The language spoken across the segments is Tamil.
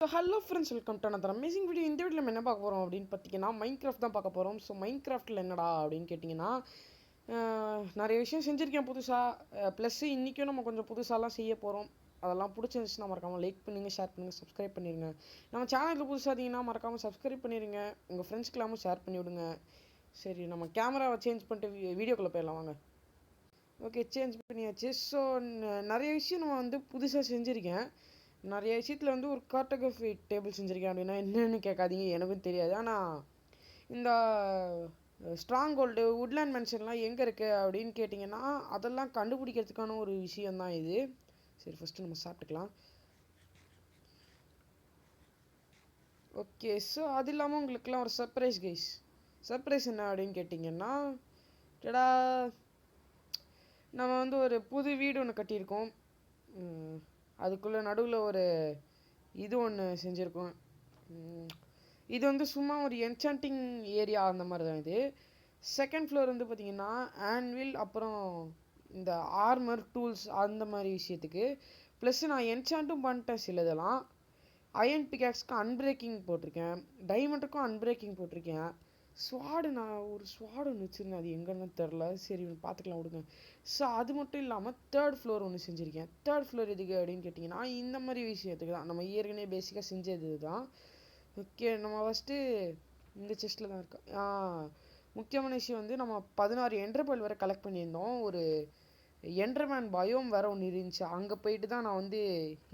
So hello friends, welcome to another amazing video. இந்த வீடியோவில் நம்ம என்ன பார்க்க போகிறோம் அப்படின்னு பார்த்தீங்கன்னா, மைன்கிராஃப்ட் தான் பார்க்க போகிறோம். ஸோ மைன்கிராஃப்ட்டில் என்னடா அப்படின்னு கேட்டிங்கன்னா, நிறைய விஷயம் செஞ்சுருக்கேன் புதுசாக. ப்ளஸ் இன்றைக்கும் நம்ம கொஞ்சம் புதுசாலாம் செய்ய போகிறோம். அதெல்லாம் பிடிச்சிருந்துச்சுன்னா மறக்காமல் லைக் பண்ணுங்கள், ஷேர் பண்ணுங்கள், சப்ஸ்கிரைப் பண்ணிடுங்க. நம்ம சேனலுக்கு புதுசாக இருந்தீங்கன்னா மறக்காமல் சப்ஸ்கிரைப் பண்ணிடுங்க. உங்கள் ஃப்ரெண்ட்ஸ்க்கெல்லாமும் ஷேர் பண்ணி விடுங்க. சரி, நம்ம கேமராவை சேஞ்ச் பண்ணிட்டு வீடியோக்குள்ளே போயிடலாம் வாங்க. ஓகே, சேஞ்ச் பண்ணியாச்சு. ஸோ நிறைய விஷயம் நம்ம வந்து புதுசாக செஞ்சுருக்கேன். நிறைய விஷயத்தில் வந்து ஒரு கார்ட்டோகிராஃபி டேபிள் செஞ்சுருக்கேன். அப்படின்னா என்னென்னு கேட்காதீங்க, எனக்கும் தெரியாது. ஆனால் இந்த ஸ்ட்ராங் ஹோல்டு வுட்லேண்ட் மென்ஷன்லாம் எங்கே இருக்குது அப்படின்னு கேட்டிங்கன்னா, அதெல்லாம் கண்டுபிடிக்கிறதுக்கான ஒரு விஷயந்தான் இது. சரி, ஃபஸ்ட்டு நம்ம சாப்பிட்டுக்கலாம். ஓகே, ஸோ அது இல்லாமல் உங்களுக்குலாம் ஒரு சர்ப்ரைஸ் கைஸ். சர்ப்ரைஸ் என்ன அப்படின்னு கேட்டிங்கன்னா, டடா, நம்ம வந்து ஒரு புது வீடு ஒன்று கட்டியிருக்கோம். அதுக்குள்ளே நடுவில் ஒரு இது ஒன்று செஞ்சுருக்கோம். இது வந்து சும்மா ஒரு என்சாண்டிங் ஏரியா அந்த மாதிரி தான். இது செகண்ட் ஃப்ளோர் வந்து பார்த்திங்கன்னா ஆன்வில், அப்புறம் இந்த ஆர்மர் டூல்ஸ் அந்த மாதிரி விஷயத்துக்கு. ப்ளஸ் நான் என்சாண்ட்டும் பண்ணிட்டேன் சிலதெல்லாம். அயன் பிகாக்ஸ்க்கு அன்பிரேக்கிங் போட்டிருக்கேன், டைமண்டுக்கும் அன்பிரேக்கிங் போட்டிருக்கேன். ஸ்வாடு, நான் ஒரு ஸ்வாடு ஒன்று வச்சுருந்தேன், அது எங்கன்னு தெரில. சரி, பார்த்துக்கலாம் விடுங்க. ஸோ அது மட்டும் இல்லாமல் தேர்ட் ஃப்ளோர் ஒன்று செஞ்சுருக்கேன். தேர்ட் ஃப்ளோர் எதுக்கு அப்படின்னு கேட்டிங்கன்னா, இந்த மாதிரி விஷயத்துக்கு தான். நம்ம ஏற்கனவே பேசிக்காக செஞ்சது தான். ஓகே, நம்ம ஃபஸ்ட்டு இந்த செஸ்ட்டில் தான் இருக்கோம். முக்கியமான விஷயம் வந்து நம்ம 16 என்டர்பல் வேறு கலெக்ட் பண்ணியிருந்தோம். ஒரு என்டர்மேன் பயோம் வேறு ஒன்று இருந்துச்சு. அங்கே போயிட்டு தான் நான் வந்து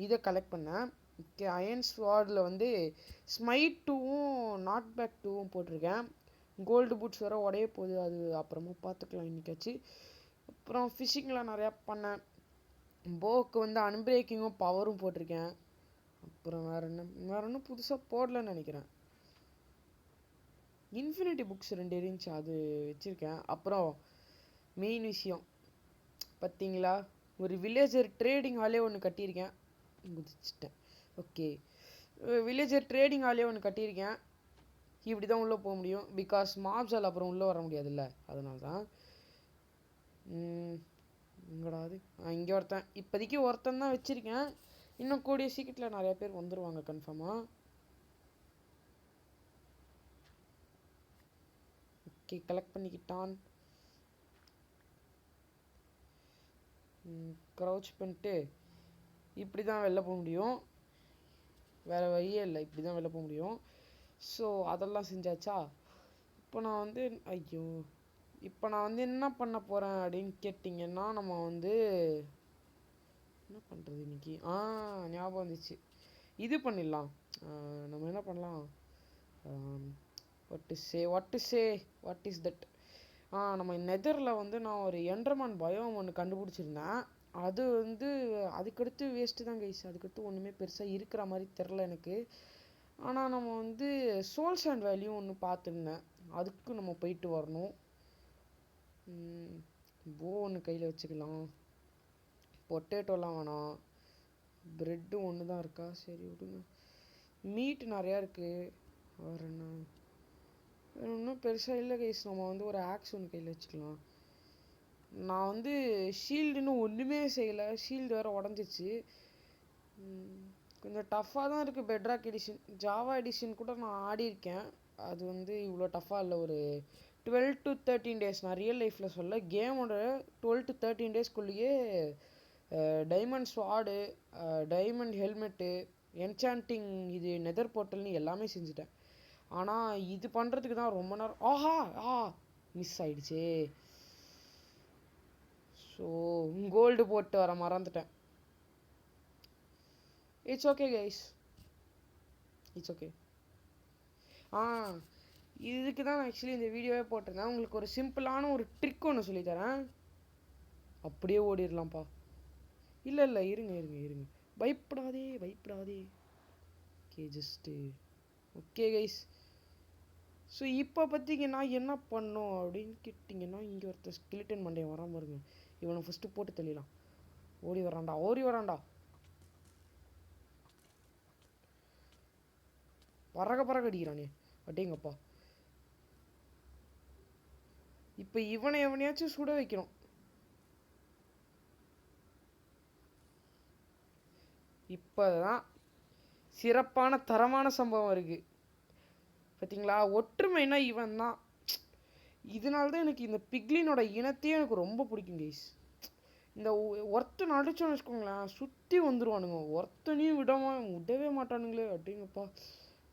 இதை கலெக்ட் பண்ணேன். ஓகே, அயன் ஸ்வாடில் வந்து ஸ்மைட் 2வும் நாட் பேக் 2வும் போட்டிருக்கேன். கோல்டு பூட்ஸ் வேறு உடைய போகுது, அது அப்புறமா பார்த்துக்கலாம் இன்றைக்காச்சு. அப்புறம் ஃபிஷிங்கில் நிறையா பண்ணேன். போக்கு வந்து அன்பிரேக்கிங்கும் பவரும் போட்டிருக்கேன். அப்புறம் வேறு ஒன்றும் புதுசாக போடலன்னு நினைக்கிறேன். இன்ஃபினிட்டி புக்ஸ் 2 இருந்துச்சு, அது வச்சுருக்கேன். அப்புறம் மெயின் விஷயம் பார்த்தீங்களா, ஒரு வில்லேஜர் ட்ரேடிங் ஹாலே ஒன்று கட்டியிருக்கேன். குதிச்சிட்டேன். ஓகே, வில்லேஜர் ட்ரேடிங் ஹாலே ஒன்று கட்டியிருக்கேன். இப்படி தான் உள்ளே போக முடியும், பிகாஸ் மாப்ஸால் அப்புறம் உள்ளே வர முடியாதுல்ல, அதனால தான். இங்கடாது இங்கே இப்போதைக்கு ஒருத்தன் தான் வச்சுருக்கேன். இன்னும் கூடிய சீக்கிரத்தில் நிறையா பேர் வந்துடுவாங்க கன்ஃபார்மாக. Okay, collect பண்ணிக்கிட்டான். க்ரௌச் பண்ணிட்டு இப்படி தான் வெளில போக முடியும், வேறு வழியே இல்லை. இப்படி தான் வெளில போக முடியும். ஸோ அதெல்லாம் செஞ்சாச்சா. இப்போ நான் வந்து என்ன பண்ண போகிறேன் அப்படின்னு கேட்டிங்கன்னா, நம்ம வந்து என்ன பண்ணுறது இன்றைக்கி, ஞாபகம் வந்துச்சு. இது பண்ணிடலாம். நம்ம என்ன பண்ணலாம், வாட் இஸ் தட். நம்ம நெதரில் வந்து நான் ஒரு என்டர்மேன் பயோம் ஒன்று கண்டுபிடிச்சிருந்தேன். அது வந்து அதுக்கடுத்து வேஸ்ட்டு தான் கைஸ். அதுக்கடுத்து ஒன்றுமே பெருசாக இருக்கிற மாதிரி தெரில எனக்கு. ஆனால் நம்ம வந்து சோல்ஸ் அண்ட் வேல்யூ ஒன்று பார்த்துருந்தேன், அதுக்கு நம்ம போயிட்டு வரணும். போ ஒன்று கையில் வச்சுக்கலாம். பொட்டேட்டோலாம் வேணாம். ப்ரெட்டு ஒன்று தான் இருக்கா, சரி விடுங்க. மீட் நிறையா இருக்குது. வேறு என்ன, ஒன்றும் பெருசாக இல்லை கைஸ். நம்ம வந்து ஒரு ஆக்ஸ் ஒன்று கையில் வச்சுக்கலாம். நான் வந்து ஷீல்டுன்னு ஒன்றுமே செய்யலை. ஷீல்டு வேறு உடஞ்சிச்சு. கொஞ்சம் டஃப்பாக தான் இருக்குது. பெட்ராக் எடிஷன், ஜாவா எடிஷன் கூட நான் ஆடியிருக்கேன். அது வந்து இவ்வளோ டஃப்பாக இல்லை. ஒரு 12 to 13 days, நான் ரியல் லைஃப்பில் சொல்ல, கேமோட 12 to 13 daysக்குள்ளேயே diamond sword, diamond helmet, enchanting இது, நெதர் போர்ட்டல்னு எல்லாமே செஞ்சுட்டேன். ஆனால் இது பண்ணுறதுக்கு தான் ரொம்ப நேரம். மிஸ் ஆயிடுச்சே. ஸோ கோல்டு போட்டு வர மறந்துட்டேன். It's okay guys, it's okay. இதுக்கு தான் நான் ஆக்சுவலி இந்த வீடியோவே போட்டிருந்தேன். உங்களுக்கு ஒரு சிம்பிளான ஒரு ட்ரிக் ஒன்று சொல்லித்தரேன். அப்படியே ஓடிடலாம்ப்பா. இல்லை இருங்க, பயப்படாதே. Okay, just okay guys. So இப்போ பார்த்தீங்கன்னா என்ன பண்ணோம் அப்படின்னு கேட்டிங்கன்னா, இங்கே ஒருத்தர் ஸ்கெலிட்டன் மண்டையை வராமல் பாருங்க. இவனை ஃபஸ்ட்டு போட்டு தள்ளிடலாம். ஓடி வரான்டா. பறக்க அடிக்கிறானே, அடேங்கப்பா. இப்போ இவனை எவனையாச்சும் சுட வைக்கணும். இப்போ தான் சிறப்பான தரமான சம்பவம் இருக்குது பார்த்தீங்களா. ஒற்றுமைனா இவன் தான். இதனால தான் எனக்கு இந்த பிக்லினோட இனத்தையே எனக்கு ரொம்ப பிடிக்கும் கைஸ். இந்த ஒருத்தன் அடிச்சோன்னு வச்சுக்கோங்களேன், சுற்றி வந்துடுவானுங்க. ஒருத்தனையும் விடவே மாட்டானுங்களே அப்படிங்கப்பா.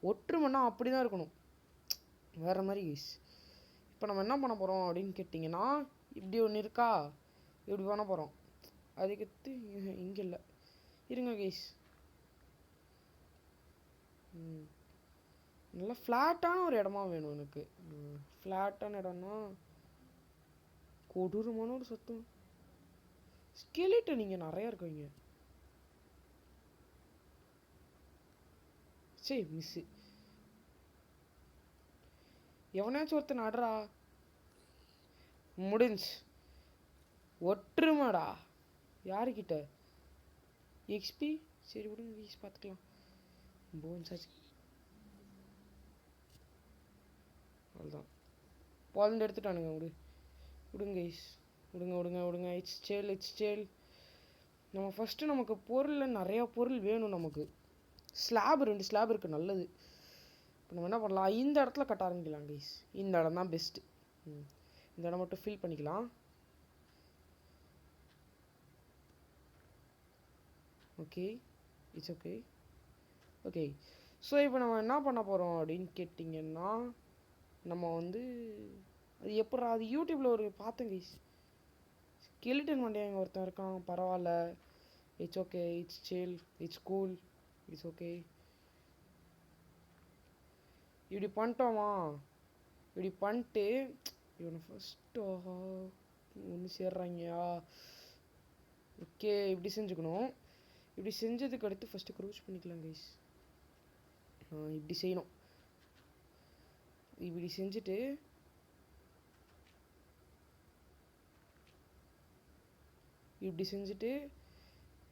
ஒற்றுமைன்னா அப்படி தான் இருக்கணும், வேறு மாதிரி கைஸ். இப்போ நம்ம என்ன பண்ண போகிறோம் அப்படின்னு கேட்டிங்கன்னா, இப்படி ஒன்று இருக்கா, இப்படி பண்ண போகிறோம். அதுக்கடுத்து இங்கே இல்லை, இருங்க கைஸ். நல்லா ஃப்ளாட்டான ஒரு இடமா வேணும் எனக்கு. ஃப்ளாட்டான இடம்னா கொடூரமான ஒரு சத்தம். ஸ்கெலிட்டன் இங்கே நிறையா இருக்குங்க. சரி மிஸ்ஸு. எவனாச்சும் ஒருத்தன் நடுறா. முடிஞ்சு. ஒற்றுமைடா. யாருக்கிட்ட? எக்ஸ்பி. சரி விடுங்க கைஸ், பார்த்துக்கலாம். போன்ஸ் ஆச்சு. அவ்வளோதான், பாலண்ட் எடுத்துட்டானுங்க. விடுங்க கைஸ், விடுங்க. It's sale. நம்ம ஃபஸ்ட்டு நமக்கு பொருள் நிறையா பொருள் வேணும் நமக்கு. ஸ்லாப் 2 ஸ்லாப் இருக்குது, நல்லது. இப்போ நம்ம என்ன பண்ணலாம், இந்த இடத்துல கட்ட ஆரம்பிக்கலாம் கைஸ். இந்த இடம் தான் பெஸ்ட்டு. இந்த இடம் மட்டும் ஃபில் பண்ணிக்கலாம். Okay, it's okay. ஸோ இப்போ நம்ம என்ன பண்ண போகிறோம் அப்படின்னு கேட்டிங்கன்னா, நம்ம வந்து அது எப்படா, அது யூடியூப்பில் ஒரு பார்த்தேன் கைஸ். ஸ்கெலிட்டன் வண்டியாக ஒருத்தன் இருக்கான், பரவாயில்ல. It's okay, it's chill, it's cool, it's okay. இப்படி பண்ணிட்டோமா, இப்படி பண்ணிட்டு இவனை ஃபஸ்ட்டு ஒன்று சேர்றாங்கயா. ஓகே, இப்படி செஞ்சுக்கணும். இப்படி செஞ்சதுக்கு அடுத்து ஃபஸ்ட்டு க்ரூஸ் பண்ணிக்கலாம் கைஸ். இப்படி செய்யணும். இப்படி செஞ்சுட்டு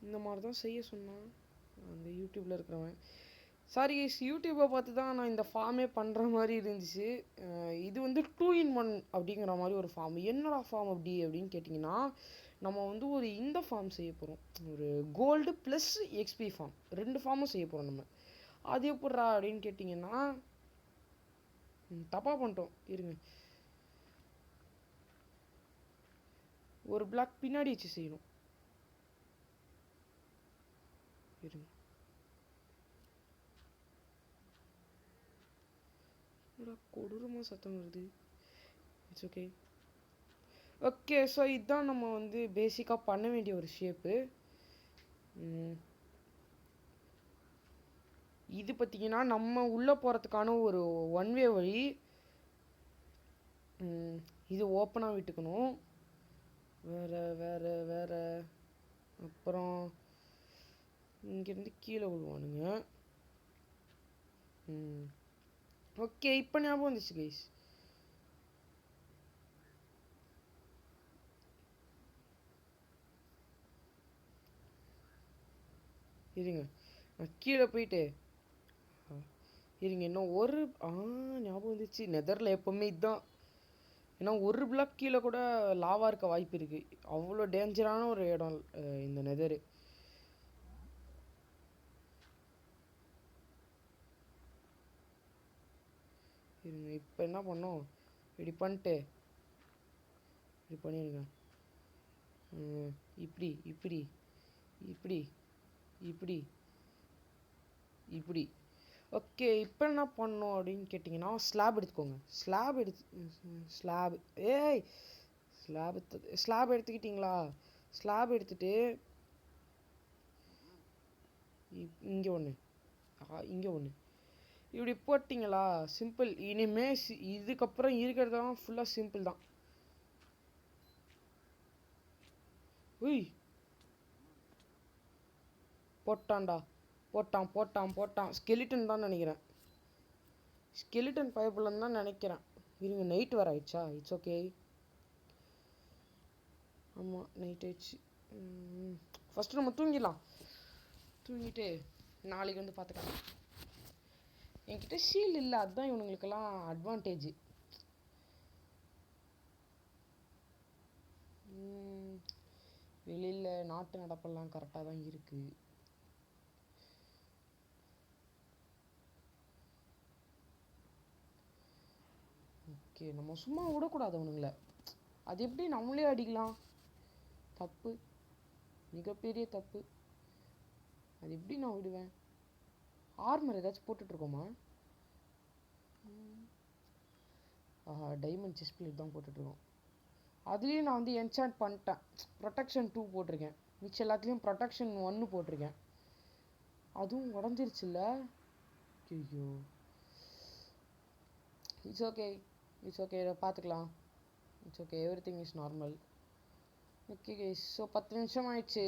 இந்த மாதிரி தான் செய்ய சொன்னான் அந்த யூடியூப்பில் இருக்கிறவன். சாரி கைஸ், யூடியூப்பை பார்த்து தான் நான் இந்த ஃபார்மே பண்ணுற மாதிரி இருந்துச்சு. இது வந்து 2 in 1 அப்படிங்கிற மாதிரி ஒரு ஃபார்ம். என்னடா ஃபார்ம் அப்படின்னு கேட்டிங்கன்னா, நம்ம வந்து இந்த ஃபார்ம் செய்ய போகிறோம். ஒரு கோல்டு ப்ளஸ் எக்ஸ்பி ஃபார்ம், 2 ஃபார்மும் செய்ய போகிறோம் நம்ம. அது எப்பட்றா அப்படின்னு கேட்டிங்கன்னா, தப்பாக பண்ணிட்டோம், இருங்க. ஒரு பிளாக் பின்னாடி வச்சு செய்யணும், இருங்க. கொடூரமாக சத்தம் வருது. It's okay. ஸோ இதுதான் நம்ம வந்து பேசிக்காக பண்ண வேண்டிய ஒரு ஷேப்பு. இது பார்த்தீங்கன்னா நம்ம உள்ளே போகிறதுக்கான ஒரு 1 way வழி. இது ஓப்பனாக விட்டுக்கணும். வேறு அப்புறம் இங்கேருந்து கீழே விழுவானுங்க. ஓகே, இப்போ ஞாபகம் வந்துச்சு கைஸ். இருங்க, நான் கீழே போயிட்டு இருங்க. இன்னும் ஒரு ஞாபகம் வந்துச்சு. நெதரில் எப்போவுமே இதுதான். ஏன்னா ஒரு பிளாக் கீழே கூட லாவா இருக்க வாய்ப்பு இருக்குது. அவ்வளோ டேஞ்சரான ஒரு இடம் இந்த நெதரு. இருங்க, இப்போ என்ன பண்ணோம், இப்படி பண்ணிட்டு இப்படி பண்ணிடுங்க. இப்படி இப்படி இப்படி இப்படி இப்படி. ஓகே, இப்போ என்ன பண்ணோம் அப்படின்னு கேட்டிங்கன்னா, ஸ்லாப் எடுத்துக்கோங்க. ஸ்லாப் எடுத்துக்கிட்டிங்களா? ஸ்லாப் எடுத்துகிட்டு இங்கே ஒன்று, இங்கே ஒன்று, இப்படி போட்டிங்களா? சிம்பிள். இனிமேல் இதுக்கப்புறம் இருக்கிறதெல்லாம் ஃபுல்லாக சிம்பிள் தான். உய், போட்டான்டா, போட்டான். ஸ்கெலிட்டன் தான் நினைக்கிறேன். ஸ்கெலிட்டன் பைப்புலன்னு தான் நினைக்கிறேன். இருங்க, நைட் வர ஆயிடுச்சா? It's okay. ஆமாம், நைட் ஆயிடுச்சு. ஃபஸ்ட்டு நம்ம தூங்கிடலாம். தூங்கிட்டு நாளைக்கு வந்து பார்த்துக்கலாம். என்கிட்ட ஷீல்டு இல்லை, அதுதான் இவனுங்களுக்கெல்லாம் அட்வான்டேஜ். வெளியில் நாட்டு நடப்பெல்லாம் கரெக்டாக தான் இருக்குது. ஓகே, நம்ம சும்மா விடக்கூடாது அவனுங்கள. அது எப்படி நம்மளே அடிக்கலாம்? தப்பு, மிகப்பெரிய தப்பு. அது எப்படி நான் விடுவேன்? ஆர்மர் ஏதாச்சும் போட்டுட்ருக்கோமா? ஆஹா, டைமண்ட் செஸ்ட் பிளேட் தான் போட்டுட்ருக்கோம். அதுலேயும் நான் வந்து என்சாண்ட் பண்ணிட்டேன். ப்ரொடெக்ஷன் 2 போட்டிருக்கேன். மிச்சம் எல்லாத்துலேயும் ப்ரொடெக்ஷன் 1 போட்டிருக்கேன். அதுவும் உடஞ்சிருச்சுல்ல. ஐயோ, இட்ஸ் ஓகே, இட்ஸ் ஓகே, பார்த்துக்கலாம். It's okay, every thing is normal. Okay guys, so 10 நிமிஷம் ஆயிடுச்சு.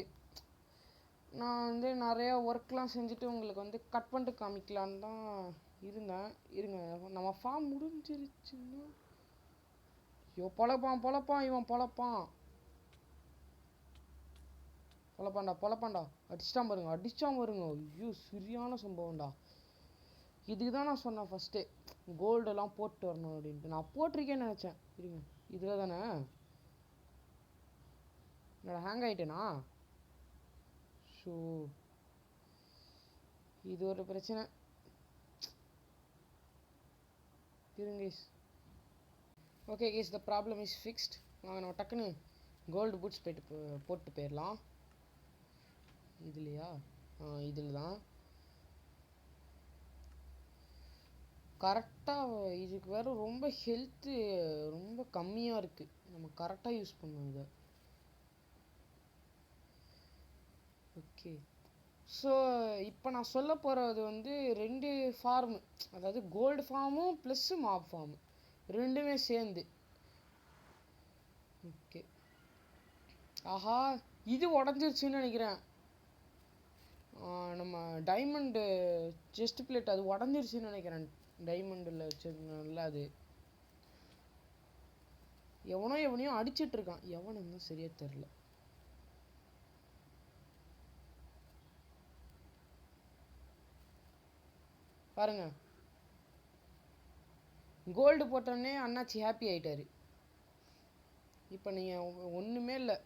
நான் வந்து நிறையா ஒர்க்லாம் செஞ்சுட்டு உங்களுக்கு வந்து கட் பண்ணிட்டு காமிக்கலான்னு தான் இருந்தேன். இருங்க, நம்ம ஃபார்ம் முடிஞ்சிருச்சுன்னா. ஐயோ, பொழப்பான் இவன் பொழப்பான்டா. அடிச்சிட்டான் பாருங்க. ஐயோ, சரியான சம்பவம்டா. இதுக்கு தான் நான் சொன்னேன் ஃபஸ்ட்டு கோல்டெல்லாம் போட்டு வரணும் அப்படின்ட்டு. நான் போட்டிருக்கேன்னு நினச்சேன். இருங்க, இதில் தானே என்னோட ஹேங் ஆகிட்டேனா? ஸோ இது ஒரு பிரச்சனை. இருங்க guys. Okay guys, the problem is fixed. வாங்க நம்ம டக்குன்னு கோல்டு பூட்ஸ் போட்டு போயிடலாம். இதுலையா? இதில் தான் கரெக்டாக. இதுக்கு வேறு ரொம்ப ஹெல்த்து ரொம்ப கம்மியாக இருக்குது. நம்ம கரெக்டாக யூஸ் பண்ணணும் இதை. ஓகே, ஸோ இப்போ நான் சொல்ல போகிறது வந்து 2 ஃபார்மு, அதாவது கோல்டு ஃபார்மும் ப்ளஸ்ஸு மாப் ஃபார்மு ரெண்டுமே சேர்ந்து. ஓகே, ஆஹா, இது உடஞ்சிருச்சுன்னு நினைக்கிறேன். நம்ம டைமண்டு செஸ்ட் பிளேட் அது உடஞ்சிருச்சுன்னு நினைக்கிறேன். டைமண்டில் வச்சிருந்தோம்ல, அது எவனையோ அடிச்சிட்ருக்கான். எவனுன்னு சரியா தெரில. பாருங்க, கோல்டு போட்டோடனே அண்ணாச்சி ஹாப்பி ஆகிட்டாரு. இப்போ நீங்கள் ஒன்றுமே இல்லை,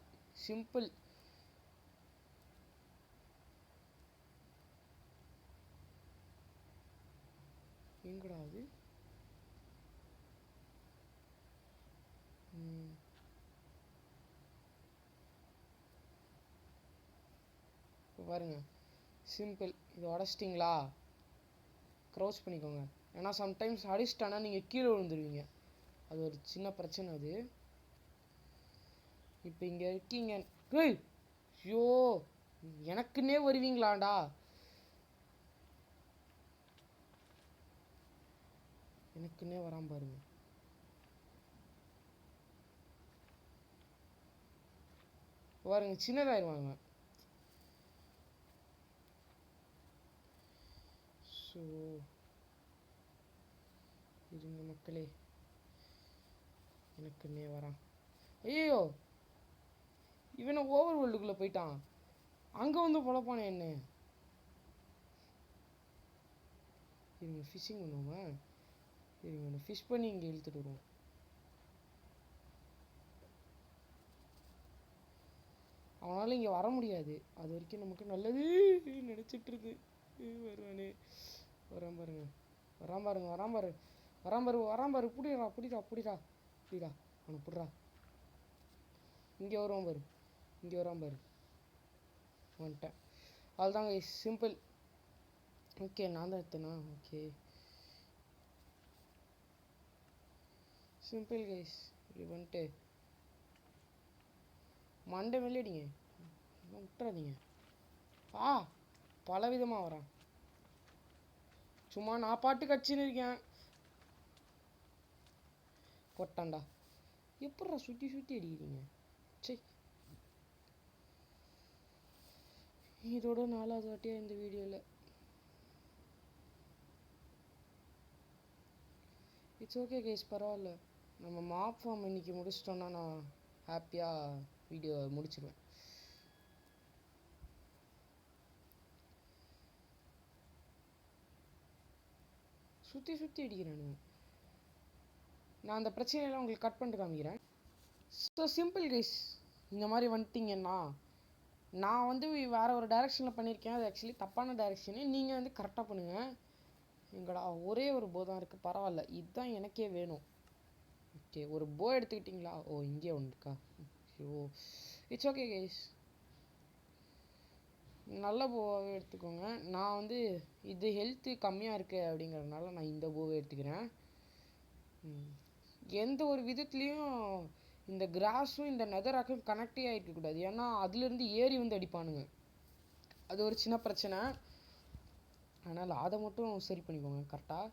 சிம்பிள். எங்கடா அது? இப்போ பாருங்க, சிம்பிள். இது உடச்சிட்டிங்களா? க்ரௌச் பண்ணிக்கோங்க. ஏன்னா சம்டைம்ஸ் அடிச்சிட்டானா நீங்கள் கீழே விழுந்துருவீங்க. அது ஒரு சின்ன பிரச்சனை அது. இப்போ இங்கே இருக்கீங்க. ஐயோ, எனக்குன்னே வருவீங்களாண்டா? எனக்குன்னே வராம பாருங்க. பாருங்க, சின்னதாயிருவாங்க. ஸோ இருங்க மக்களே, எனக்குன்னே வரான். ஐயோ, இவனை ஓவர் வேர்ல்டுக்குள்ளே போயிட்டான். அங்கே வந்து பொழப்பானே என்ன? இருங்க, ஃபிஷ்ஷிங் பண்ணுவோம். இருங்க, ஃபிஷ் பண்ணி இங்கே இழுத்துட்டு வருவோம். அவனால் இங்கே வர முடியாது. அது வரைக்கும் நமக்கு நல்லது நினச்சிட்ருக்கு. வருவானே, வரான் பாரு. புடிடா. அவனை புடுறா. இங்கே வருவான் பாரு. வந்துட்டேன். அதுதாங்க சிம்பிள். ஓகே, நான் தான் எடுத்தேனா? Okay, simple guys. இப்படி வந்துட்டு மண்டை வெளியடிங்க, விட்டுறாதீங்க. பல விதமாக வரான். சும்மா நான் பாட்டு கட்சின்னு இருக்கேன். கொட்டான்டா. எப்படா சுற்றி அடிக்கிறீங்க? சரி, இதோட 4வது வாட்டியாக இந்த வீடியோவில். இட்ஸ் ஓகே கைஸ், பரவாயில்ல. நம்ம மாப் ஃபார்ம் இன்னைக்கு முடிச்சிட்டோன்னா நான் ஹாப்பியாக வீடியோ முடிச்சிடுவேன். சுற்றி அடிக்கிறேன். நான் அந்த பிரச்சனையெல்லாம் உங்களுக்கு கட் பண்ணிட்டு காமிக்கிறேன். ஸோ சிம்பிள் கைஸ், இந்த மாதிரி வந்துட்டிங்கன்னா நான் வந்து வேறு ஒரு டைரெக்ஷனில் பண்ணியிருக்கேன். அது ஆக்சுவலி தப்பான டைரெக்ஷனு. நீங்கள் வந்து கரெக்டாக பண்ணுங்கள். எங்கடா ஒரே ஒரு போதான் இருக்குது, பரவாயில்ல. இதுதான் எனக்கே வேணும். ஓகே, ஒரு போ எடுத்துக்கிட்டிங்களா? ஓ, இங்கே ஒன்று இருக்கா? ஓ, இட்ஸ் ஓகே கைஸ். நல்ல போவாகவே எடுத்துக்கோங்க. நான் வந்து இது ஹெல்த்து கம்மியாக இருக்குது அப்படிங்கிறதுனால நான் இந்த போவை எடுத்துக்கிறேன். எந்த ஒரு விதத்துலேயும் இந்த கிராஸும் இந்த நெதராக்கும் கனெக்டே ஆகிருக்கக்கூடாது. ஏன்னா அதுலேருந்து ஏறி வந்து அடிப்பானுங்க. அது ஒரு சின்ன பிரச்சனை. அதனால் அதை மட்டும் சரி பண்ணிக்கோங்க கரெக்டாக.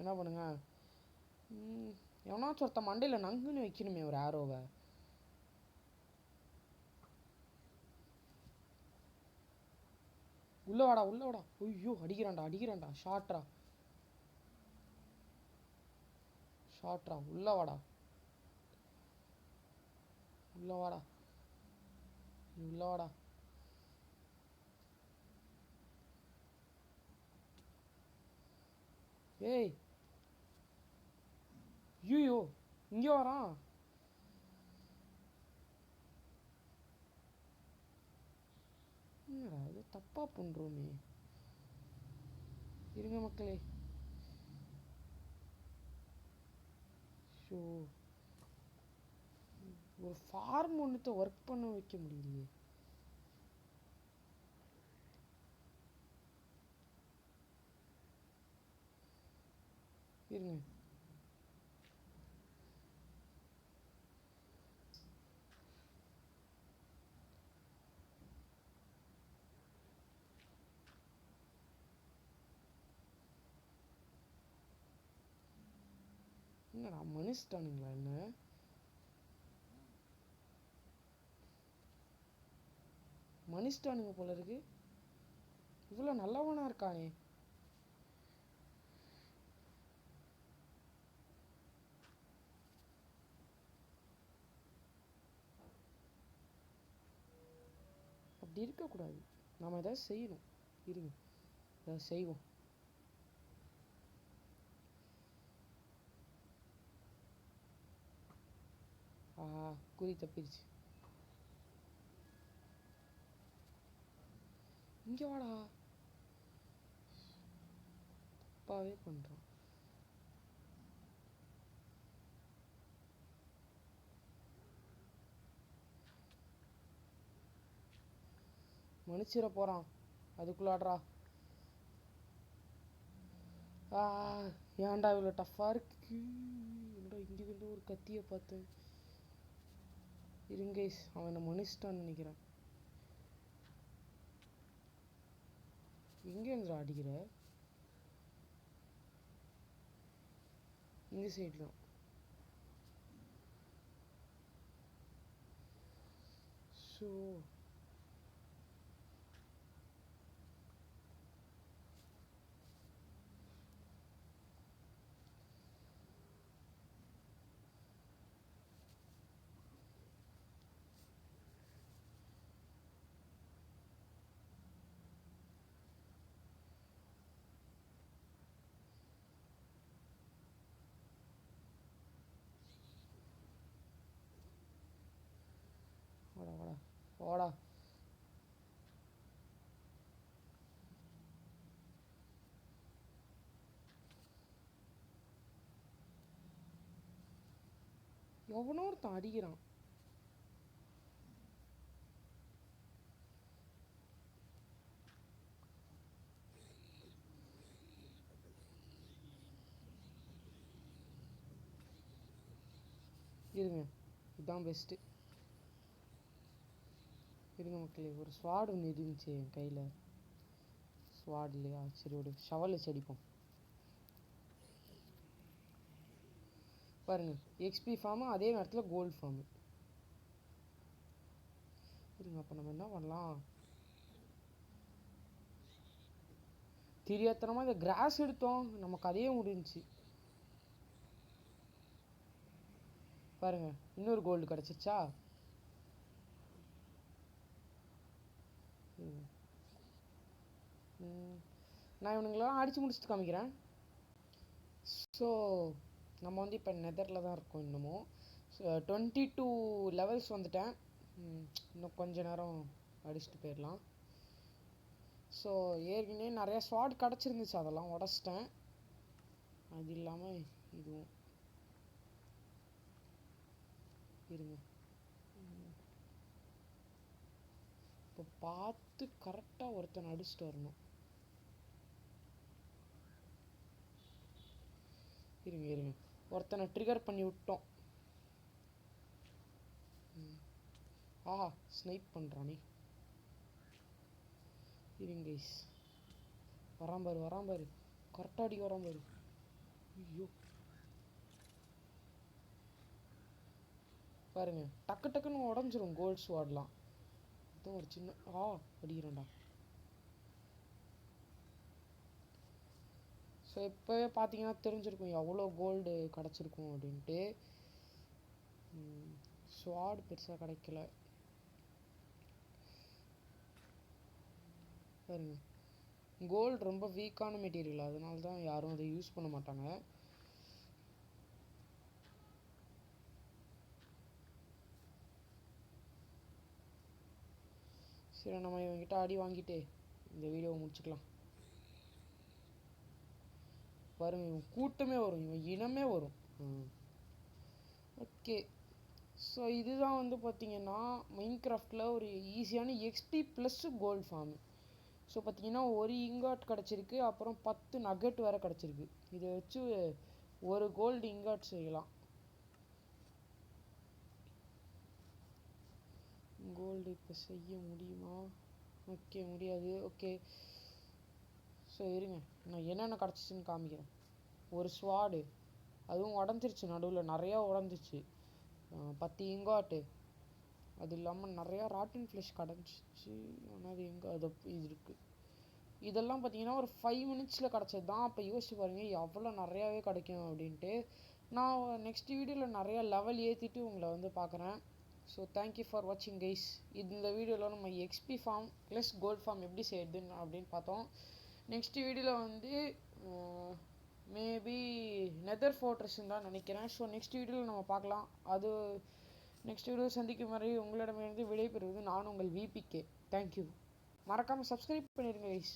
என்ன பண்ணுங்க, எவனாச்சும் ஒருத்த மண்டையில் நங்குன்னு வைக்கணுமே ஒரு ஆரோவை. உள்ள வாடா உள்ள வாடா. ஐயோ, அடிக்கிறான்டா. ஷார்ட்ரா உள்ள வாடா. ஏய், ஐயோ, இங்கே வரான். இது தப்பா பண்றோமே. இருங்க மக்களே. ஷோ, ஒரு ஃபார்ம் ஒன்றுத்த ஒர்க் பண்ண வைக்க முடியலையே. இருங்க, என்னடா மனுஷிட்டானுங்களா என்ன? மனுஷிட்டானுங்க போல இருக்கு. இவ்வளோ நல்லவனா இருக்கானே. அப்படி இருக்கக்கூடாது. நாம் ஏதாவது செய்யணும். இருங்க, ஏதாவது செய்வோம். குறி தப்பிடுச்சு. இங்கே வாடா. தப்பாவே பண்ணுறான். மன்னிச்சிட போகிறான் அதுக்குள்ளாடுறா. ஏன்டா இவ்வளோ டஃப்பாக இருக்கு? என்னடா இங்கேருந்து ஒரு கத்தியை பார்த்தேன். இருங்க, அவனை மனுஷிட்டான்னு நினைக்கிறேன். எங்கே இருந்தா அடிக்கிற? இந்த சைடு தான். ஸோ வாடா வாடா வாடா. எவனோ ஒருத்தன் அடிக்கிறான். இருங்க, இதுதான் பெஸ்ட்டு. இருங்க மக்களே, ஒரு ஸ்வாட் ஒன்று இருந்துச்சு என் கையில். ஸ்வாட் இல்லையா? சரி, ஒரு ஷவல் வச்சு அடிப்போம். பாருங்க, எக்ஸ்பி ஃபார்மு, அதே நேரத்தில் கோல்டு ஃபார்மு. இருங்க, அப்போ நம்ம என்ன பண்ணலாம்? தெரியாதனமாக இந்த கிராஸ் எடுத்தோம், நமக்கு அதே முடிஞ்சிச்சு. பாருங்க, இன்னொரு கோல்டு கிடச்சிச்சா? நான் இவனுங்களெல்லாம் அடித்து முடிச்சுட்டு காமிக்கிறேன். ஸோ நம்ம வந்து இப்போ நெதரில் தான் இருக்கோம் இன்னமும். 22 லெவல்ஸ் வந்துட்டேன். இன்னும் கொஞ்ச நேரம் அடிச்சுட்டு போயிடலாம். ஸோ ஏற்கனவே நிறையா ஸ்வாட் கிடச்சிருந்துச்சு, அதெல்லாம் உடச்சிட்டேன். அது இல்லாமல் இதுவும் இருங்க. இப்போ பார்த்து கரெக்டாக ஒருத்தனை அடிச்சுட்டு வரணும். இருங்க இருங்க, ஒருத்தனை ட்ரிகர் பண்ணி விட்டோம். ஆஹா, ஸ்னைப் பண்ணுறானே. இருங்க கைஸ், வரான் பாரு, கரெக்டாக அடிக்க வரான் பாரு. ஐயோ பாருங்க, டக்கு டக்குன்னு உடஞ்சிரும் கோல்ட் ஸ்வாட்லாம். இதுவும் ஒரு சின்ன அடிக்கிறேன்டா. ஸோ இப்போவே பார்த்தீங்கன்னா தெரிஞ்சிருக்கும் எவ்வளோ கோல்டு கிடச்சிருக்கும் அப்படின்ட்டு. ஸ்வாட் பெருசாக கிடைக்கல பாருங்க. கோல்டு ரொம்ப வீக்கான மெட்டீரியல், அதனால தான் யாரும் அதை யூஸ் பண்ண மாட்டாங்க. சரி, நம்ம இவங்கிட்ட அடி வாங்கிட்டு இந்த வீடியோவை முடிச்சுக்கலாம். பாருங்க, இவன் கூட்டமே வரும், இவன் இனமே வரும். ஓகே, ஸோ இதுதான் வந்து பார்த்தீங்கன்னா மைன்கிராஃப்டில் ஒரு ஈஸியான XP plus gold farm. So பார்த்தீங்கன்னா ஒரு இங்காட் கிடச்சிருக்கு, அப்புறம் 10 நகட் வேறு கிடச்சிருக்கு. இதை வச்சு ஒரு கோல்டு இங்காட் செய்யலாம். கோல்டு இப்போ செய்ய முடியுமா? ஓகே, முடியாது. ஓகே, ஸோ இருங்க, நான் என்னென்ன கிடச்சிச்சின்னு காமிக்கிறேன். ஒரு ஸ்வாடு, அதுவும் உடஞ்சிருச்சு, நடுவில் நிறையா உடஞ்சிச்சு. 10 இங்காட்டு, அது இல்லாமல் நிறையா ராட்டின் ஃப்ளஷ் கிடச்சிச்சு. ஆனால் அது எங்கே அது இது இருக்குது. இதெல்லாம் பார்த்தீங்கன்னா ஒரு 5 மினிட்ஸில் கிடச்சது தான். அப்போ யோசிச்சு பாருங்கள் எவ்வளோ நிறையாவே கிடைக்கும் அப்படின்ட்டு. நான் நெக்ஸ்ட் வீடியோவில் நிறையா லெவல் ஏற்றிட்டு உங்களை வந்து பார்க்குறேன். ஸோ தேங்க்யூ ஃபார் வாட்சிங் கைஸ். இந்த வீடியோவில் நம்ம XP farm plus gold farm எப்படி செய்யுதுன்னு அப்படின்னு பார்த்தோம். நெக்ஸ்ட் வீடியோவில் வந்து மேபி நெதர் ஃபோர்ட்ரஸ்ன்னு தான் நினைக்கிறேன். ஸோ நெக்ஸ்ட் வீடியோவில் நம்ம பார்க்கலாம். அது நெக்ஸ்ட் வீடியோ சந்திக்கும் வரை உங்களிடமிருந்து விடைபெறுவது நான் உங்கள் விபிகே. தேங்க்யூ. மறக்காமல் சப்ஸ்கிரைப் பண்ணிடுங்க கைஸ்.